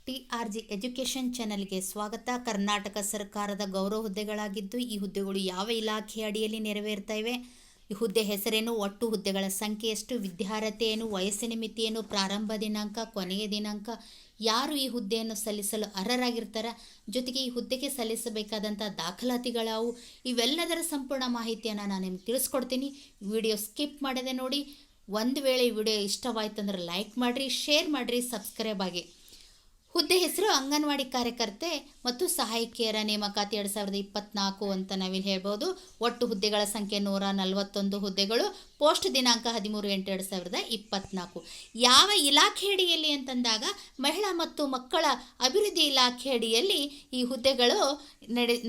TRG education ಚಾನೆಲ್ಗೆ ಸ್ವಾಗತ. ಕರ್ನಾಟಕ ಸರ್ಕಾರದ ಗೌರವ ಹುದ್ದೆಗಳಾಗಿದ್ದು ಈ ಹುದ್ದೆಗಳು ಯಾವ ಇಲಾಖೆಯ ಅಡಿಯಲ್ಲಿ ನೆರವೇರ್ತಾ ಇವೆ, ಈ ಹುದ್ದೆ ಹೆಸರೇನು, ಒಟ್ಟು ಹುದ್ದೆಗಳ ಸಂಖ್ಯೆ ಎಷ್ಟು, ವಿದ್ಯಾರ್ಹತೆ ಏನು, ವಯಸ್ಸಿನ ಮಿತಿ ಏನು, ಪ್ರಾರಂಭ ದಿನಾಂಕ, ಕೊನೆಯ ದಿನಾಂಕ, ಯಾರು ಈ ಹುದ್ದೆಯನ್ನು ಸಲ್ಲಿಸಲು ಅರ್ಹರಾಗಿರ್ತಾರೆ, ಜೊತೆಗೆ ಈ ಹುದ್ದೆಗೆ ಸಲ್ಲಿಸಬೇಕಾದಂಥ ದಾಖಲಾತಿಗಳಾವು, ಇವೆಲ್ಲದರ ಸಂಪೂರ್ಣ ಮಾಹಿತಿಯನ್ನು ನಾನು ನಿಮ್ಗೆ ತಿಳಿಸ್ಕೊಡ್ತೀನಿ. ವಿಡಿಯೋ ಸ್ಕಿಪ್ ಮಾಡದೆ ನೋಡಿ. ಒಂದು ವೇಳೆ ಈ ವಿಡಿಯೋ ಇಷ್ಟವಾಯ್ತಂದ್ರೆ ಲೈಕ್ ಮಾಡಿರಿ, ಶೇರ್ ಮಾಡಿರಿ, ಸಬ್ಸ್ಕ್ರೈಬ್ ಆಗಿ. ಹುದ್ದೆ ಹೆಸರು ಅಂಗನವಾಡಿ ಕಾರ್ಯಕರ್ತೆ ಮತ್ತು ಸಹಾಯಕಿಯರ ನೇಮಕಾತಿ 2024 ಅಂತ ನಾವಿಲ್ಲಿ ಹೇಳ್ಬೋದು. ಒಟ್ಟು ಹುದ್ದೆಗಳ ಸಂಖ್ಯೆ 141 ಹುದ್ದೆಗಳು. ಪೋಸ್ಟ್ ದಿನಾಂಕ 13/8/2024. ಯಾವ ಇಲಾಖೆ ಅಡಿಯಲ್ಲಿ ಅಂತಂದಾಗ ಮಹಿಳಾ ಮತ್ತು ಮಕ್ಕಳ ಅಭಿವೃದ್ಧಿ ಇಲಾಖೆ ಅಡಿಯಲ್ಲಿ ಈ ಹುದ್ದೆಗಳು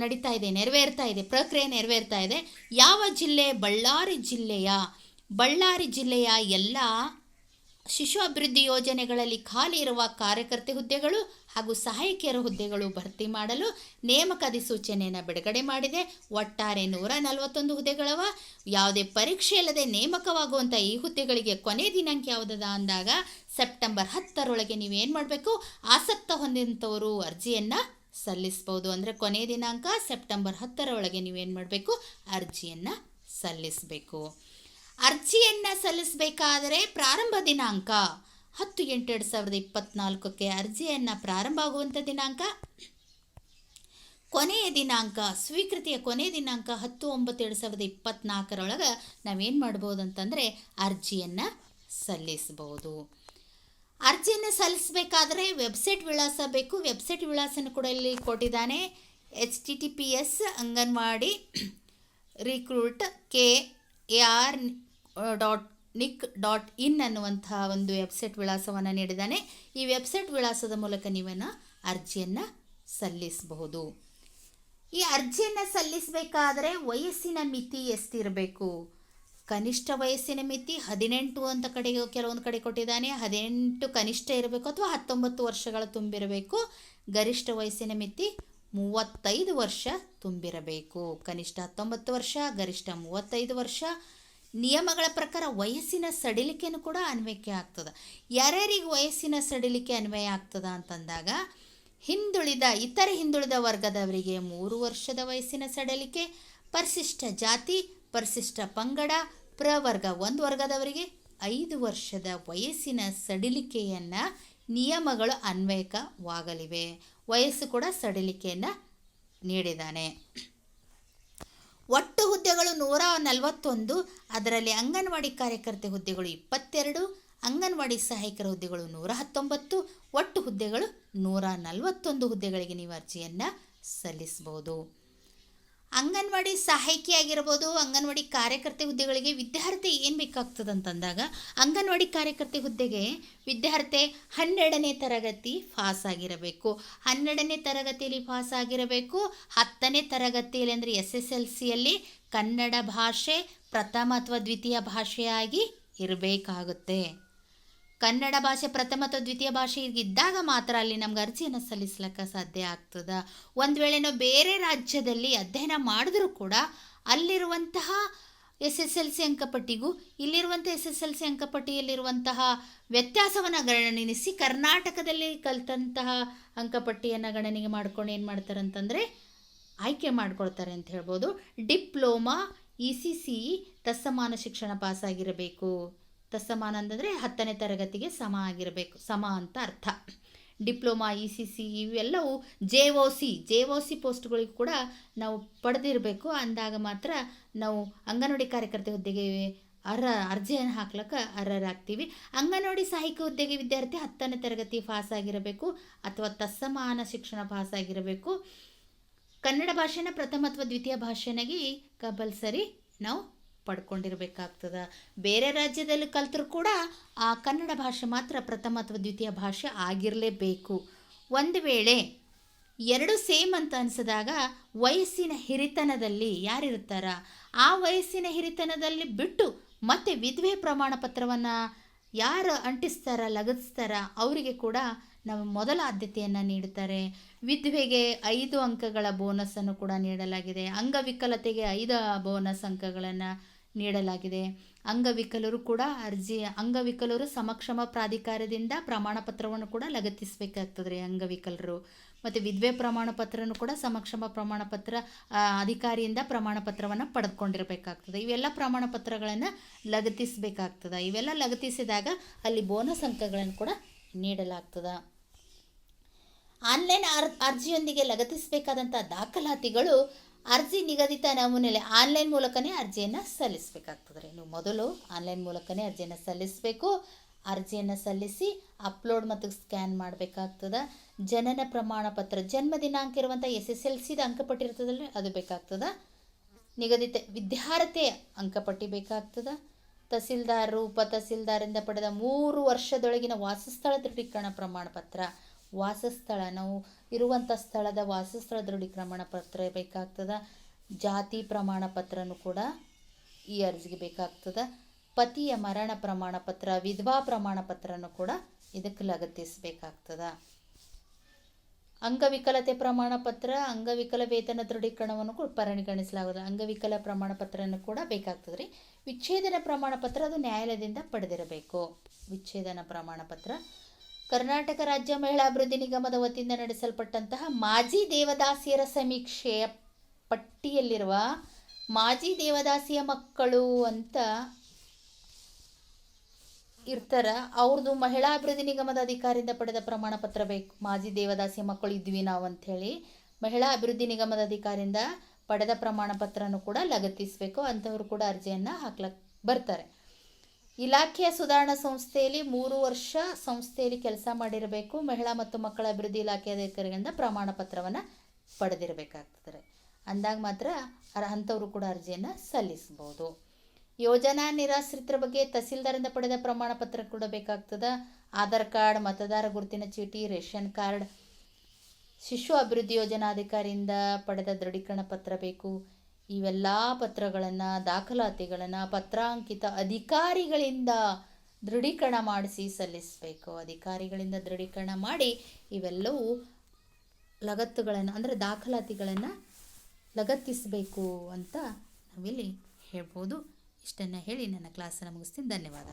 ನಡೀತಾ ಇದೆ, ನೆರವೇರ್ತಾ ಇದೆ, ಪ್ರಕ್ರಿಯೆ ನೆರವೇರ್ತಾ ಇದೆ. ಯಾವ ಜಿಲ್ಲೆ? ಬಳ್ಳಾರಿ ಜಿಲ್ಲೆಯ ಎಲ್ಲ ಶಿಶು ಅಭಿವೃದ್ಧಿ ಯೋಜನೆಗಳಲ್ಲಿ ಖಾಲಿ ಇರುವ ಕಾರ್ಯಕರ್ತೆ ಹುದ್ದೆಗಳು ಹಾಗೂ ಸಹಾಯಕಿಯರ ಹುದ್ದೆಗಳು ಭರ್ತಿ ಮಾಡಲು ನೇಮಕ ಅಧಿಸೂಚನೆಯನ್ನು ಬಿಡುಗಡೆ ಮಾಡಿದೆ. ಒಟ್ಟಾರೆ 141 ಹುದ್ದೆಗಳವ. ಯಾವುದೇ ಪರೀಕ್ಷೆ ಇಲ್ಲದೆ ನೇಮಕವಾಗುವಂಥ ಈ ಹುದ್ದೆಗಳಿಗೆ ಕೊನೆ ದಿನಾಂಕ ಯಾವುದದ ಅಂದಾಗ ಸೆಪ್ಟೆಂಬರ್ 10ರೊಳಗೆ ನೀವೇನು ಮಾಡಬೇಕು, ಆಸಕ್ತ ಹೊಂದಿದಂಥವರು ಅರ್ಜಿಯನ್ನು ಸಲ್ಲಿಸ್ಬೋದು. ಅಂದರೆ ಕೊನೆ ದಿನಾಂಕ ಸೆಪ್ಟೆಂಬರ್ 10ರೊಳಗೆ ನೀವೇನು ಮಾಡಬೇಕು, ಅರ್ಜಿಯನ್ನು ಸಲ್ಲಿಸಬೇಕು. ಅರ್ಜಿಯನ್ನು ಸಲ್ಲಿಸಬೇಕಾದರೆ ಪ್ರಾರಂಭ ದಿನಾಂಕ 10/8/2024 ಅರ್ಜಿಯನ್ನು ಪ್ರಾರಂಭ ಆಗುವಂಥ ದಿನಾಂಕ, ಕೊನೆಯ ದಿನಾಂಕ, ಸ್ವೀಕೃತಿಯ ಕೊನೆಯ ದಿನಾಂಕ 10/9/2024 ನಾವೇನು ಮಾಡ್ಬೋದು ಅಂತಂದರೆ ಅರ್ಜಿಯನ್ನು ಸಲ್ಲಿಸ್ಬೋದು. ಅರ್ಜಿಯನ್ನು ಸಲ್ಲಿಸಬೇಕಾದ್ರೆ ವೆಬ್ಸೈಟ್ ವಿಳಾಸ ಬೇಕು. ವೆಬ್ಸೈಟ್ ವಿಳಾಸನ ಕೂಡ ಇಲ್ಲಿ ಕೊಟ್ಟಿದ್ದಾನೆ. https ಅಂಗನವಾಡಿ ರಿಕ್ರೂಟ್ KAR.nic.in ಅನ್ನುವಂಥ ಒಂದು ವೆಬ್ಸೈಟ್ ವಿಳಾಸವನ್ನು ನೀಡಿದ್ದಾನೆ. ಈ ವೆಬ್ಸೈಟ್ ವಿಳಾಸದ ಮೂಲಕ ನೀವನ್ನು ಅರ್ಜಿಯನ್ನು ಸಲ್ಲಿಸಬಹುದು. ಈ ಅರ್ಜಿಯನ್ನು ಸಲ್ಲಿಸಬೇಕಾದ್ರೆ ವಯಸ್ಸಿನ ಮಿತಿ ಎಷ್ಟಿರಬೇಕು? ಕನಿಷ್ಠ ವಯಸ್ಸಿನ ಮಿತಿ 18 ಅಂತ ಕೆಲವೊಂದು ಕಡೆ ಕೊಟ್ಟಿದ್ದಾನೆ. 18 ಕನಿಷ್ಠ ಇರಬೇಕು ಅಥವಾ 19 ವರ್ಷಗಳ ತುಂಬಿರಬೇಕು. ಗರಿಷ್ಠ ವಯಸ್ಸಿನ ಮಿತಿ 35 ವರ್ಷ ತುಂಬಿರಬೇಕು. ಕನಿಷ್ಠ 19 ವರ್ಷ, ಗರಿಷ್ಠ 35 ವರ್ಷ. ನಿಯಮಗಳ ಪ್ರಕಾರ ವಯಸ್ಸಿನ ಸಡಿಲಿಕೆಯೂ ಕೂಡ ಅನ್ವಯಕ್ಕೆ ಆಗ್ತದೆ. ಯಾರ್ಯಾರಿಗೆ ವಯಸ್ಸಿನ ಸಡಿಲಿಕೆ ಅನ್ವಯ ಆಗ್ತದ ಅಂತಂದಾಗ ಇತರೆ ಹಿಂದುಳಿದ ವರ್ಗದವರಿಗೆ 3 ವರ್ಷದ ವಯಸ್ಸಿನ ಸಡಿಲಿಕೆ, ಪರಿಶಿಷ್ಟ ಜಾತಿ, ಪರಿಶಿಷ್ಟ ಪಂಗಡ, ಪ್ರವರ್ಗ 1 ವರ್ಗದವರಿಗೆ 5 ವರ್ಷದ ವಯಸ್ಸಿನ ಸಡಿಲಿಕೆಯನ್ನು ನಿಯಮಗಳು ಅನ್ವಯಕವಾಗಲಿವೆ. ವಯಸ್ಸು ಕೂಡ ಸಡಿಲಿಕೆಯನ್ನು ನೀಡಿದ್ದಾನೆ. ಒಟ್ಟು ಹುದ್ದೆಗಳು 141. ಅದರಲ್ಲಿ ಅಂಗನವಾಡಿ ಕಾರ್ಯಕರ್ತೆ ಹುದ್ದೆಗಳು 22, ಅಂಗನವಾಡಿ ಸಹಾಯಕರ ಹುದ್ದೆಗಳು 119. ಒಟ್ಟು ಹುದ್ದೆಗಳು 141 ಹುದ್ದೆಗಳಿಗೆ ನೀವು ಅರ್ಜಿಯನ್ನು ಸಲ್ಲಿಸಬಹುದು. ಅಂಗನವಾಡಿ ಸಹಾಯಕಿಯಾಗಿರ್ಬೋದು, ಅಂಗನವಾಡಿ ಕಾರ್ಯಕರ್ತೆ ಹುದ್ದೆಗಳಿಗೆ ವಿದ್ಯಾರ್ಥಿ ಏನು ಬೇಕಾಗ್ತದೆ ಅಂತಂದಾಗ ಅಂಗನವಾಡಿ ಕಾರ್ಯಕರ್ತೆ ಹುದ್ದೆಗೆ ವಿದ್ಯಾರ್ಥಿ 12ನೇ ತರಗತಿ ಪಾಸ್ ಆಗಿರಬೇಕು. 12ನೇ ತರಗತಿಯಲ್ಲಿ ಪಾಸ್ ಆಗಿರಬೇಕು. 10ನೇ ತರಗತಿಯಲ್ಲಿ ಅಂದರೆ SSLCಯಲ್ಲಿ ಕನ್ನಡ ಭಾಷೆ ಪ್ರಥಮ ಅಥವಾ ದ್ವಿತೀಯ ಭಾಷೆಯಾಗಿ ಇರಬೇಕಾಗುತ್ತೆ. ಕನ್ನಡ ಭಾಷೆ ಪ್ರಥಮ ಅಥವಾ ದ್ವಿತೀಯ ಭಾಷೆ ಇದ್ದಾಗ ಮಾತ್ರ ಅಲ್ಲಿ ನಮ್ಗೆ ಅರ್ಜಿಯನ್ನು ಸಲ್ಲಿಸ್ಲಿಕ್ಕೆ ಸಾಧ್ಯ ಆಗ್ತದೆ. ಒಂದು ವೇಳೆ ನಾವು ಬೇರೆ ರಾಜ್ಯದಲ್ಲಿ ಅಧ್ಯಯನ ಮಾಡಿದ್ರೂ ಕೂಡ ಅಲ್ಲಿರುವಂತಹ SSLC ಅಂಕಪಟ್ಟಿಗೂ ಇಲ್ಲಿರುವಂಥ SSLC ಅಂಕಪಟ್ಟಿಯಲ್ಲಿರುವಂತಹ ವ್ಯತ್ಯಾಸವನ್ನು ಗಣನಿಸಿ ಕರ್ನಾಟಕದಲ್ಲಿ ಕಲಿತಂತಹ ಅಂಕಪಟ್ಟಿಯನ್ನು ಗಣನೆಗೆ ಮಾಡ್ಕೊಂಡು ಏನು ಮಾಡ್ತಾರೆ ಅಂತಂದರೆ ಆಯ್ಕೆ ಮಾಡ್ಕೊಳ್ತಾರೆ ಅಂತ ಹೇಳ್ಬೋದು. ಡಿಪ್ಲೊಮಾ ECCE ತತ್ಸಮಾನ ಶಿಕ್ಷಣ ಪಾಸಾಗಿರಬೇಕು. ತತ್ಸಮಾನ ಅಂತಂದರೆ 10ನೇ ತರಗತಿಗೆ ಸಮ ಆಗಿರಬೇಕು, ಸಮ ಅಂತ ಅರ್ಥ. ಡಿಪ್ಲೊಮಾ ECCE ಇವೆಲ್ಲವೂ JOC ಪೋಸ್ಟ್ಗಳಿಗೂ ಕೂಡ ನಾವು ಪಡೆದಿರಬೇಕು. ಅಂದಾಗ ಮಾತ್ರ ನಾವು ಅಂಗನವಾಡಿ ಕಾರ್ಯಕರ್ತೆ ಹುದ್ದೆಗೆ ಅರ್ಜಿಯನ್ನು ಹಾಕ್ಲಿಕ್ಕೆ ಅರ್ಹರಾಗ್ತೀವಿ. ಅಂಗನವಾಡಿ ಸಹಾಯಕ ಹುದ್ದೆಗೆ ವಿದ್ಯಾರ್ಥಿ 10ನೇ ತರಗತಿ ಪಾಸ್ ಆಗಿರಬೇಕು ಅಥವಾ ತತ್ಸಮಾನ ಶಿಕ್ಷಣ ಪಾಸಾಗಿರಬೇಕು. ಕನ್ನಡ ಭಾಷೆನ ಪ್ರಥಮ ಅಥವಾ ದ್ವಿತೀಯ ಭಾಷೆನಾಗಿ ಕಂಪಲ್ಸರಿ ನಾವು ಪಡ್ಕೊಂಡಿರಬೇಕಾಗ್ತದೆ. ಬೇರೆ ರಾಜ್ಯದಲ್ಲಿ ಕಲಿತರೂ ಕೂಡ ಆ ಕನ್ನಡ ಭಾಷೆ ಮಾತ್ರ ಪ್ರಥಮ ಅಥವಾ ದ್ವಿತೀಯ ಭಾಷೆ ಆಗಿರಲೇಬೇಕು. ಒಂದು ವೇಳೆ ಎರಡು ಸೇಮ್ ಅಂತ ಅನಿಸಿದಾಗ ವಯಸ್ಸಿನ ಹಿರಿತನದಲ್ಲಿ ಯಾರಿರ್ತಾರ ಆ ವಯಸ್ಸಿನ ಹಿರಿತನದಲ್ಲಿ ಬಿಟ್ಟು ಮತ್ತೆ ವಿಧವೆ ಪ್ರಮಾಣ ಪತ್ರವನ್ನು ಯಾರು ಅಂಟಿಸ್ತಾರ, ಲಗತ್ತಿಸ್ತಾರ ಅವರಿಗೆ ಕೂಡ ನಾವು ಮೊದಲ ಆದ್ಯತೆಯನ್ನು ನೀಡುತ್ತಾರೆ. ವಿಧವೆಗೆ 5 ಅಂಕಗಳ ಬೋನಸನ್ನು ಕೂಡ ನೀಡಲಾಗಿದೆ. ಅಂಗವಿಕಲತೆಗೆ 5 ಬೋನಸ್ ಅಂಕಗಳನ್ನು ನೀಡಲಾಗಿದೆ. ಅಂಗವಿಕಲರು ಕೂಡ ಅಂಗವಿಕಲರು ಸಮಕ್ಷಮ ಪ್ರಾಧಿಕಾರದಿಂದ ಪ್ರಮಾಣ ಪತ್ರವನ್ನು ಕೂಡ ಲಗತ್ತಿಸಬೇಕಾಗ್ತದೆ ರೀ ಅಂಗವಿಕಲರು. ಮತ್ತು ವಿಧವೆ ಪ್ರಮಾಣ ಪತ್ರನೂ ಕೂಡ ಸಮಕ್ಷಮ ಪ್ರಮಾಣ ಪತ್ರ ಅಧಿಕಾರಿಯಿಂದ ಪ್ರಮಾಣ ಪತ್ರವನ್ನು ಪಡೆದುಕೊಂಡಿರಬೇಕಾಗ್ತದೆ. ಇವೆಲ್ಲ ಪ್ರಮಾಣ ಪತ್ರಗಳನ್ನು ಲಗತ್ತಿಸಬೇಕಾಗ್ತದೆ. ಇವೆಲ್ಲ ಲಗತ್ತಿಸಿದಾಗ ಅಲ್ಲಿ ಬೋನಸ್ ಅಂಕಗಳನ್ನು ಕೂಡ ನೀಡಲಾಗ್ತದೆ. ಆನ್ಲೈನ್ ಅರ್ಜಿಯೊಂದಿಗೆ ಲಗತ್ತಿಸಬೇಕಾದಂಥ ದಾಖಲಾತಿಗಳು ಅರ್ಜಿ ನಿಗದಿತ ನಮೂನೆಯಲ್ಲಿ ಆನ್ಲೈನ್ ಮೂಲಕನೇ ಅರ್ಜಿಯನ್ನು ಸಲ್ಲಿಸಬೇಕಾಗ್ತದೆ ರೀ. ನೀವು ಮೊದಲು ಆನ್ಲೈನ್ ಮೂಲಕನೇ ಅರ್ಜಿಯನ್ನು ಸಲ್ಲಿಸಬೇಕು. ಅರ್ಜಿಯನ್ನು ಸಲ್ಲಿಸಿ ಅಪ್ಲೋಡ್ ಮತ್ತು ಸ್ಕ್ಯಾನ್ ಮಾಡಬೇಕಾಗ್ತದೆ. ಜನನ ಪ್ರಮಾಣ ಪತ್ರ, ಜನ್ಮ ದಿನಾಂಕ ಇರುವಂಥ SSLCದ ಅಂಕಪಟ್ಟಿ ಇರ್ತದಲ್ಲ ಅದು ಬೇಕಾಗ್ತದೆ. ನಿಗದಿತ ವಿದ್ಯಾರ್ಥಿ ಅಂಕಪಟ್ಟಿ ಬೇಕಾಗ್ತದೆ. ತಹಸೀಲ್ದಾರರು ಉಪತಹಸೀಲ್ದಾರಿಂದ ಪಡೆದ 3 ವರ್ಷದೊಳಗಿನ ವಾಸಸ್ಥಳ ದೃಢೀಕರಣ ಪ್ರಮಾಣ ಪತ್ರ, ವಾಸಸ್ಥಳ ನಾವು ಇರುವಂಥ ಸ್ಥಳದ ವಾಸಸ್ಥಳ ದೃಢೀಕರಣ ಪತ್ರ ಬೇಕಾಗ್ತದೆ. ಜಾತಿ ಪ್ರಮಾಣ ಪತ್ರನೂ ಕೂಡ ಈ ಅರ್ಜಿಗೆ ಬೇಕಾಗ್ತದೆ. ಪತಿಯ ಮರಣ ಪ್ರಮಾಣ ಪತ್ರ, ವಿಧವಾ ಪ್ರಮಾಣ ಪತ್ರನೂ ಕೂಡ ಇದಕ್ಕೆ ಲಗತ್ತಿಸಬೇಕಾಗ್ತದೆ. ಅಂಗವಿಕಲತೆ ಪ್ರಮಾಣ ಪತ್ರ, ಅಂಗವಿಕಲ ವೇತನ ದೃಢೀಕರಣವನ್ನು ಕೂಡ ಪರಿಗಣಿಸಲಾಗುತ್ತದೆ. ಅಂಗವಿಕಲ ಪ್ರಮಾಣ ಪತ್ರನೂ ಕೂಡ ಬೇಕಾಗ್ತದೆ ರೀ. ವಿಚ್ಛೇದನ ಪ್ರಮಾಣ ಪತ್ರ ಅದು ನ್ಯಾಯಾಲಯದಿಂದ ಪಡೆದಿರಬೇಕು. ವಿಚ್ಛೇದನ ಪ್ರಮಾಣ ಪತ್ರ ಕರ್ನಾಟಕ ರಾಜ್ಯ ಮಹಿಳಾ ಅಭಿವೃದ್ಧಿ ನಿಗಮದ ವತಿಯಿಂದ ನಡೆಸಲ್ಪಟ್ಟಂತಹ ಮಾಜಿ ದೇವದಾಸಿಯರ ಸಮೀಕ್ಷೆಯ ಪಟ್ಟಿಯಲ್ಲಿರುವ ಮಾಜಿ ದೇವದಾಸಿಯ ಮಕ್ಕಳು ಅಂತ ಇರ್ತಾರ, ಅವ್ರದ್ದು ಮಹಿಳಾ ಅಭಿವೃದ್ಧಿ ನಿಗಮದ ಅಧಿಕಾರಿಯಿಂದ ಪಡೆದ ಪ್ರಮಾಣ ಪತ್ರ ಬೇಕು. ಮಾಜಿ ದೇವದಾಸಿಯ ಮಕ್ಕಳು ಇದ್ವಿ ನಾವು ಅಂಥೇಳಿ ಮಹಿಳಾ ಅಭಿವೃದ್ಧಿ ನಿಗಮದ ಅಧಿಕಾರಿಯಿಂದ ಪಡೆದ ಪ್ರಮಾಣ ಪತ್ರನೂ ಕೂಡ ಲಗತ್ತಿಸಬೇಕು. ಅಂಥವ್ರು ಕೂಡ ಅರ್ಜಿಯನ್ನು ಹಾಕ್ಲಕ್ಕೆ ಬರ್ತಾರೆ. ಇಲಾಖೆಯ ಸುಧಾರಣಾ ಸಂಸ್ಥೆಯಲ್ಲಿ 3 ವರ್ಷ ಸಂಸ್ಥೆಯಲ್ಲಿ ಕೆಲಸ ಮಾಡಿರಬೇಕು. ಮಹಿಳಾ ಮತ್ತು ಮಕ್ಕಳ ಅಭಿವೃದ್ಧಿ ಇಲಾಖೆ ಅಧಿಕಾರಿಗಳಿಂದ ಪ್ರಮಾಣ ಪತ್ರವನ್ನು ಪಡೆದಿರಬೇಕಾಗ್ತದೆ. ಅಂದಾಗ ಮಾತ್ರ ಅಂಥವರು ಕೂಡ ಅರ್ಜಿಯನ್ನು ಸಲ್ಲಿಸ್ಬೋದು. ಯೋಜನಾ ನಿರಾಶ್ರಿತರ ಬಗ್ಗೆ ತಹಸೀಲ್ದಾರಿಂದ ಪಡೆದ ಪ್ರಮಾಣ ಪತ್ರ ಕೂಡ ಬೇಕಾಗ್ತದೆ. ಆಧಾರ್ ಕಾರ್ಡ್, ಮತದಾರ ಗುರುತಿನ ಚೀಟಿ, ರೇಷನ್ ಕಾರ್ಡ್, ಶಿಶು ಅಭಿವೃದ್ಧಿ ಯೋಜನಾಧಿಕಾರಿಯಿಂದ ಪಡೆದ ದೃಢೀಕರಣ ಪತ್ರ ಬೇಕು. ಇವೆಲ್ಲ ಪತ್ರಗಳನ್ನು ದಾಖಲಾತಿಗಳನ್ನು ಪತ್ರಾಂಕಿತ ಅಧಿಕಾರಿಗಳಿಂದ ದೃಢೀಕರಣ ಮಾಡಿಸಿ ಸಲ್ಲಿಸಬೇಕು. ಅಧಿಕಾರಿಗಳಿಂದ ದೃಢೀಕರಣ ಮಾಡಿ ಇವೆಲ್ಲವೂ ಲಗತ್ತುಗಳನ್ನು ಅಂದರೆ ದಾಖಲಾತಿಗಳನ್ನು ಲಗತ್ತಿಸಬೇಕು ಅಂತ ನಾವಿಲ್ಲಿ ಹೇಳ್ಬೋದು. ಇಷ್ಟನ್ನು ಹೇಳಿ ನನ್ನ ಕ್ಲಾಸನ್ನು ಮುಗಿಸ್ತೀನಿ. ಧನ್ಯವಾದ.